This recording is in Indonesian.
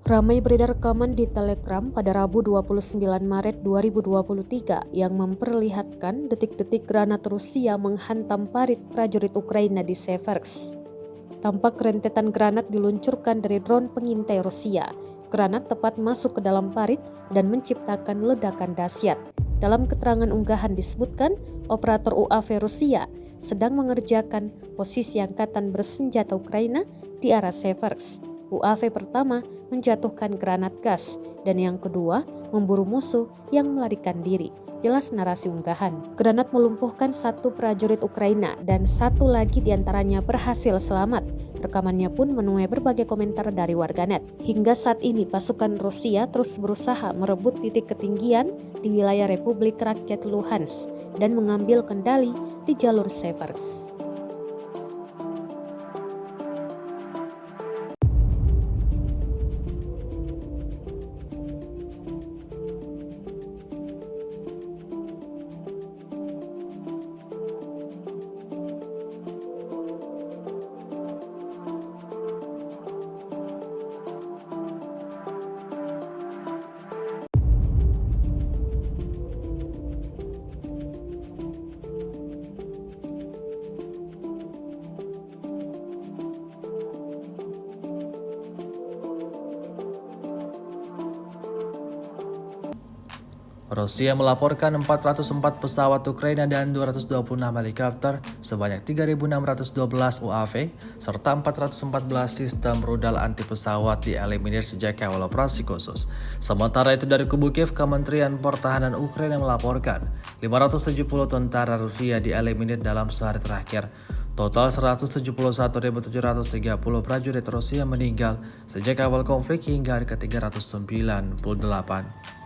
Ramai beredar rekaman di Telegram pada Rabu 29 Maret 2023 yang memperlihatkan detik-detik granat Rusia menghantam parit prajurit Ukraina di Seversk. Tampak rentetan granat diluncurkan dari drone pengintai Rusia. Granat tepat masuk ke dalam parit dan menciptakan ledakan dahsyat. Dalam keterangan unggahan disebutkan, operator UAV Rusia sedang mengerjakan posisi angkatan bersenjata Ukraina di arah Seversk. UAV pertama menjatuhkan granat gas dan yang kedua memburu musuh yang melarikan diri. Jelas narasi unggahan. Granat melumpuhkan satu prajurit Ukraina dan satu lagi diantaranya berhasil selamat. Rekamannya pun menuai berbagai komentar dari warganet. Hingga saat ini pasukan Rusia terus berusaha merebut titik ketinggian di wilayah Republik Rakyat Luhansk dan mengambil kendali di jalur Seversk. Rusia melaporkan 404 pesawat Ukraina dan 226 helikopter, sebanyak 3.612 UAV, serta 414 sistem rudal anti-pesawat dieliminir sejak awal operasi khusus. Sementara itu dari kubu Kiev, Kementerian Pertahanan Ukraina melaporkan 570 tentara Rusia dieliminir dalam sehari terakhir. Total 171.730 prajurit Rusia meninggal sejak awal konflik hingga hari ke-398.